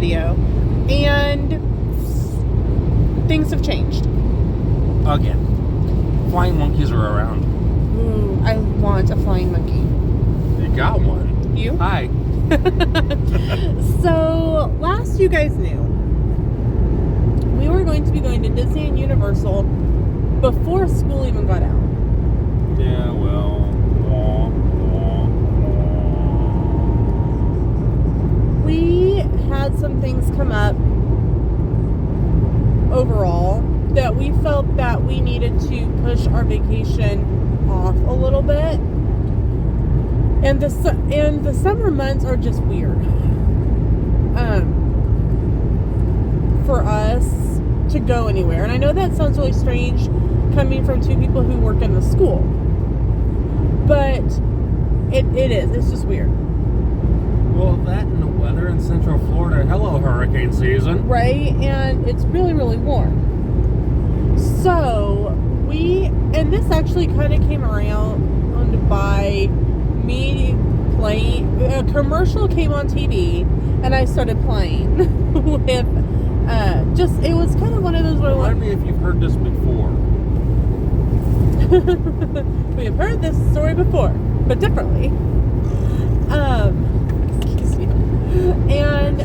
video, and things have changed. Again. Flying monkeys are around. Ooh, I want a flying monkey. You got one. You? Hi. So, last you guys knew, we were going to be going to Disney and Universal before school even got out. Yeah, well. We had some things come up overall that we felt that we needed to push our vacation off a little bit. And the summer months are just weird. For us to go anywhere. And I know that sounds really strange coming from two people who work in the school. But it is. It's just weird. Well, that and the weather in Central Florida. Hello, hurricane season. Right? And it's really, really warm. So, and this actually kind of came around by me playing, a commercial came on TV, and I started playing with, it was kind of one of those where Remind me if you've heard this before. we have heard this story before, but differently. Excuse me. And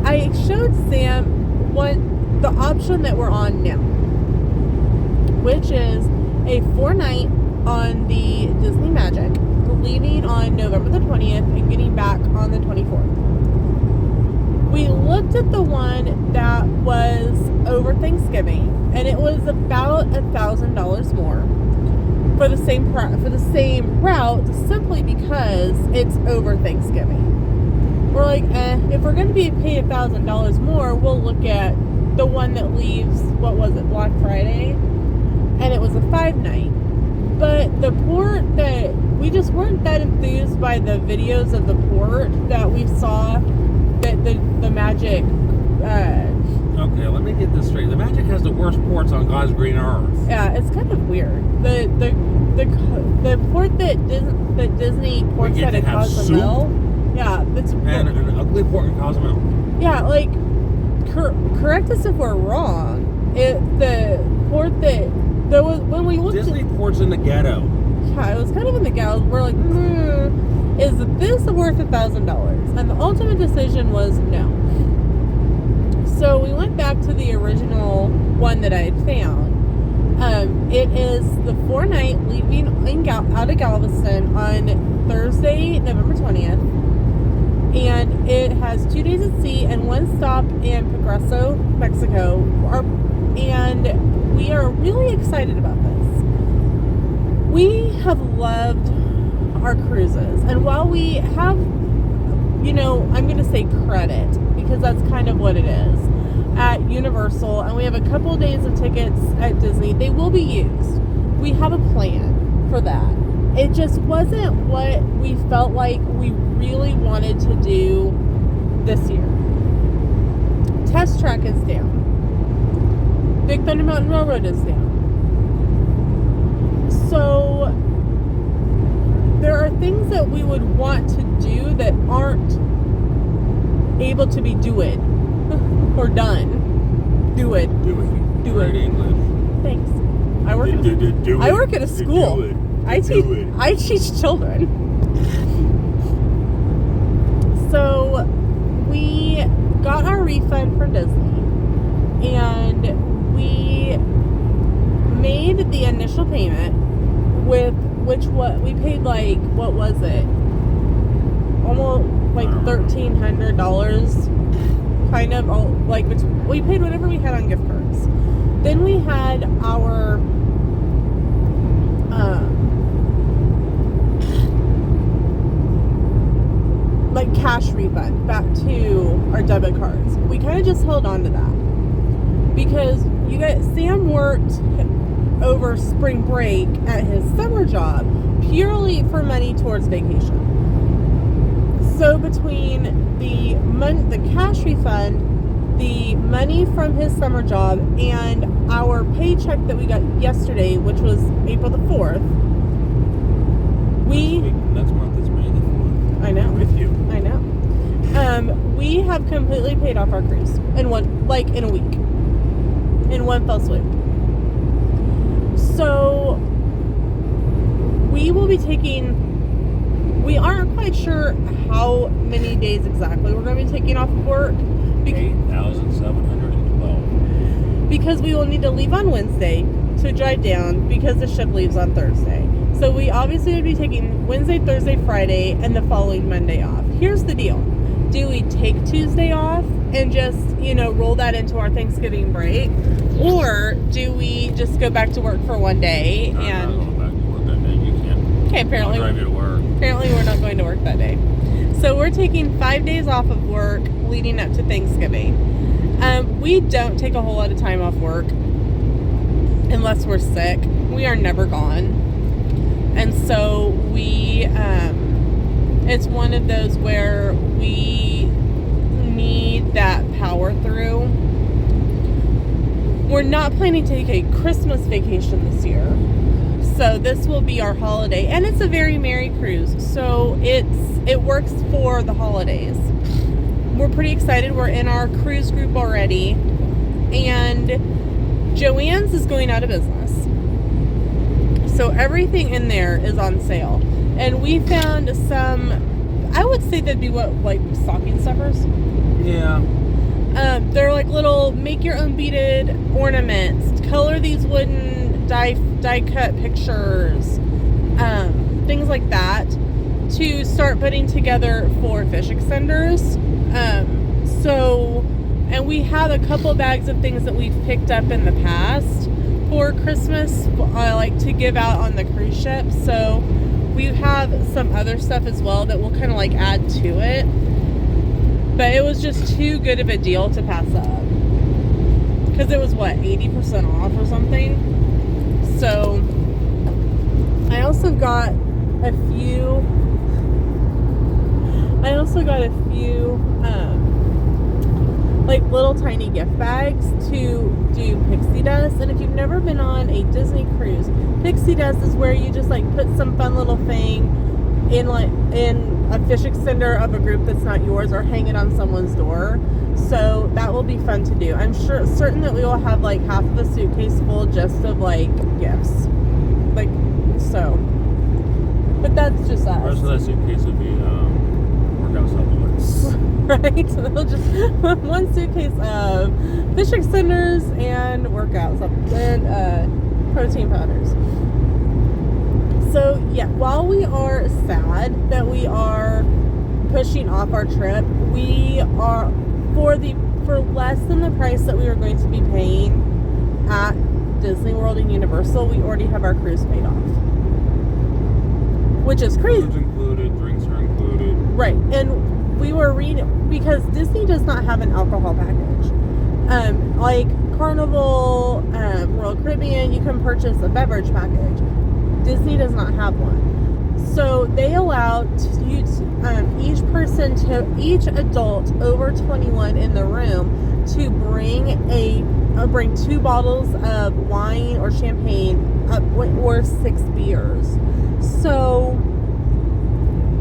I showed Sam the option that we're on now, which is a 4-night on the Disney Magic, leaving on November the 20th and getting back on the 24th. We looked at the one that was over Thanksgiving, and it was about $1,000 more for the same route, simply because it's over Thanksgiving. We're like, if we're going to be paying $1,000 more, we'll look at the one that leaves, what was it, Black Friday? And it was a 5-night. But the port that, we just weren't that enthused by the videos of the port that we saw, that the Magic, Okay, let me get this straight. The Magic has the worst ports on God's green earth. Yeah, it's kind of weird. The port that Disney ports at in Cozumel. Yeah, that's and an ugly port in Cozumel. Yeah, like correct us if we're wrong. The port that there was when we looked Disney ports in the ghetto. Yeah, it was kind of in the ghetto. We're like, is this worth $1,000? And the ultimate decision was no. So we went back to the original one that I had found. It is the 4-night leaving out of Galveston on Thursday, November 20th. And it has 2 days at sea and 1 stop in Progreso, Mexico. And we are really excited about this. We have loved our cruises. And while we have, I'm going to say credit, because that's kind of what it is, at Universal, and we have a couple of days of tickets at Disney, they will be used. We have a plan for that. It just wasn't what we felt like we really wanted to do this year. Test Track is down. Big Thunder Mountain Railroad is down. So there are things that we would want to do that aren't able to be doing or done. Do it. Great English. Thanks. I work at a school. I teach children. So we got our refund from Disney, and we made the initial payment with we paid like, what was it? Almost like $1,300, kind of, like we paid whatever we had on gift cards. Then we had our like cash refund back to our debit cards. We kind of just held on to that because Sam worked over spring break at his summer job purely for money towards vacation. So between the cash refund, the money from his summer job, and our paycheck that we got yesterday, which was April the 4th, Next month is May the 4th. I know. With you. I know. We have completely paid off our cruise in a week, in one fell swoop. So we will be we aren't quite sure how many days exactly we're going to be taking off of work. 8,712. Because we will need to leave on Wednesday to drive down because the ship leaves on Thursday. So we obviously would be taking Wednesday, Thursday, Friday, and the following Monday off. Here's the deal. Do we take Tuesday off and just, roll that into our Thanksgiving break? Or do we just go back to work for one day? I'm not going back to work that day. You can't. Okay, apparently. I'll drive you to work. Apparently we're not going to work that day. So we're taking 5 days off of work leading up to Thanksgiving. We don't take a whole lot of time off work unless we're sick. We are never gone. And so it's one of those where we need that power through. We're not planning to take a Christmas vacation this year. So this will be our holiday, and it's a very merry cruise. So it works for the holidays. We're pretty excited. We're in our cruise group already, and Joann's is going out of business. So everything in there is on sale, and we found some. I would say they'd be stocking stuffers. Yeah. They're like little make your own beaded ornaments. Color these wooden die cut pictures, things like that, to start putting together for fish extenders. And we have a couple bags of things that we've picked up in the past for Christmas, to give out on the cruise ship. So we have some other stuff as well that we'll kind of add to it. But it was just too good of a deal to pass up. Because it was 80% off or something. So I also got a few little tiny gift bags to do pixie dust. And if you've never been on a Disney cruise, pixie dust is where you just put some fun little thing in a fish extender of a group that's not yours, or hang it on someone's door. So that will be fun to do. I'm certain that we will have half of a suitcase full just of gifts. But that's just us. The rest of that suitcase would be workout supplements. Right? So they'll just one suitcase of fish extenders and workout supplements and protein powders. So yeah, while we are sad that we are pushing off our trip, we are for less than the price that we were going to be paying at Disney World and Universal, we already have our cruise paid off. Which is crazy. Food's included, drinks are included. Right. And we were reading, because Disney does not have an alcohol package. Like Carnival, Royal Caribbean, you can purchase a beverage package. Disney does not have one. So they allow each adult over 21 in the room to bring 2 bottles of wine or champagne or 6 beers. So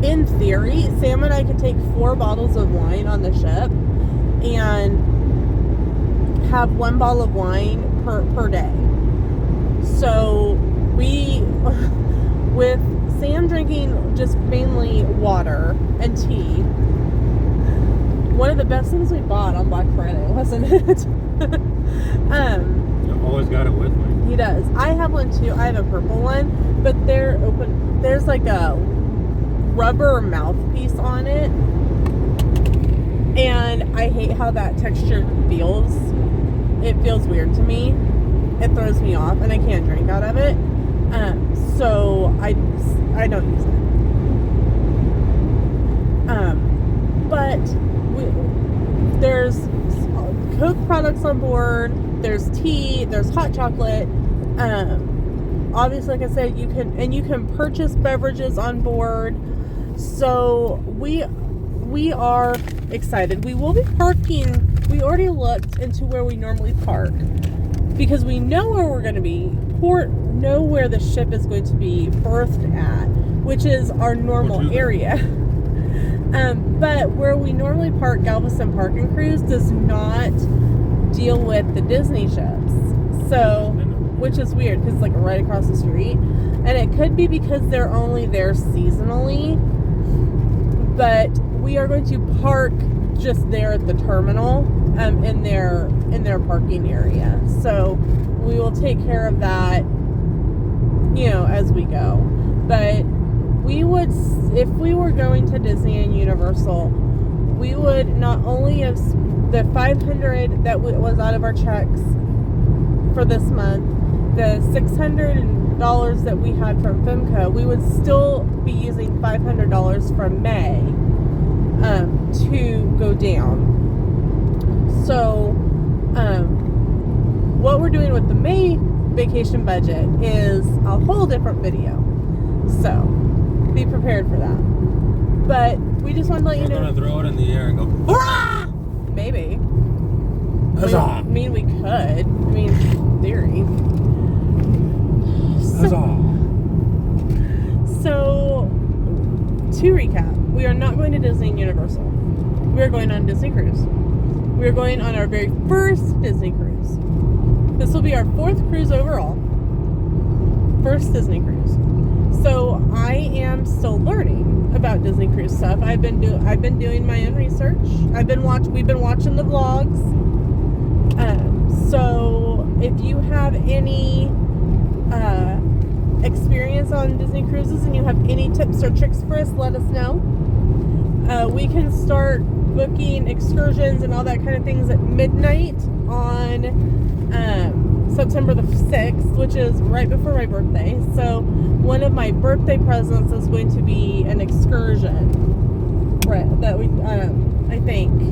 in theory, Sam and I could take 4 bottles of wine on the ship and have 1 bottle of wine per day. So with Sam drinking just mainly water and tea, one of the best things we bought on Black Friday, wasn't it? I've always got it with me. He does. I have one too. I have a purple one, but they're open. There's like a rubber mouthpiece on it, and I hate how that texture feels. It feels weird to me. It throws me off, and I can't drink out of it. So I don't use it. But there's Coke products on board. There's tea. There's hot chocolate. Obviously, like I said, you can purchase beverages on board. So we are excited. We will be parking. We already looked into where we normally park because we know where we're going to be. Know where the ship is going to be berthed at, which is our normal area. But where we normally park, Galveston Park and Cruise does not deal with the Disney ships. So, which is weird because it's like right across the street. And it could be because they're only there seasonally. But we are going to park just there at the terminal in their parking area. So we will take care of that, you know, as we go. But we would, if we were going to Disney and Universal, we would not only have the $500 that was out of our checks for this month, the $600 that we had from FEMCO, we would still be using $500 from May to go down. So what we're doing with the May vacation budget is a whole different video. So be prepared for that. But we just wanted to let you know. We're going to throw it in the air and go, hurrah! Maybe. Huzzah! I mean, we could. I mean, in theory. Huzzah! So, to recap, we are not going to Disney and Universal. We are going on Disney Cruise. We are going on our very first Disney cruise. This will be our 4th cruise overall. First Disney cruise. So I am still learning about Disney cruise stuff. I've been doing my own research. We've been watching the vlogs. So if you have any experience on Disney cruises and you have any tips or tricks for us, let us know. We can start booking excursions and all that kind of things at midnight on September the 6th, which is right before my birthday. So one of my birthday presents is going to be an excursion, right? That we, I think. I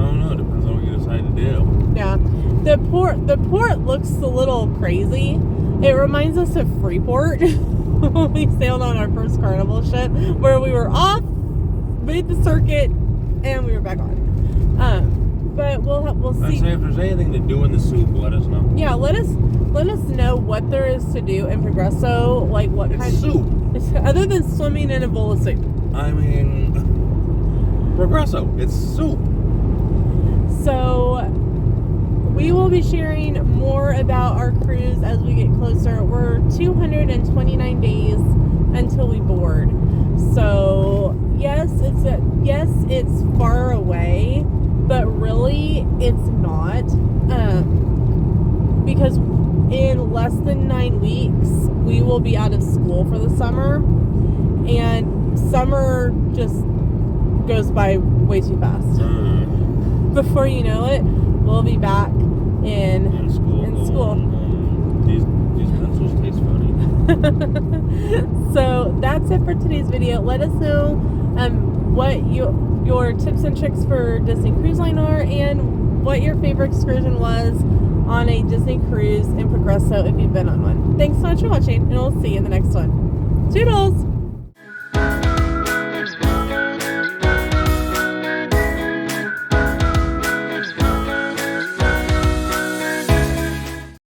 don't know. It depends on what you decide to do. Yeah, the port looks a little crazy. It reminds us of Freeport when we sailed on our first Carnival ship, where we were off, made the circuit, and we were back on. But we'll see. I'd say if there's anything to do in the soup, let us know. Yeah, let us know what there is to do in Progresso, like what It's kind soup. other than swimming in a bowl of soup. I mean, Progresso, it's soup. So we will be sharing more about our cruise as we get closer. We're 229 days until we board. So yes, it's far away, but really it's not. Because in less than 9 weeks we will be out of school for the summer, and summer just goes by way too fast. Before you know it, we'll be back in school. These pencils taste funny. So that's it for today's video. Let us know what your tips and tricks for Disney Cruise Line are, and what your favorite excursion was on a Disney cruise in Progresso if you've been on one. Thanks so much for watching, and we'll see you in the next one. Toodles!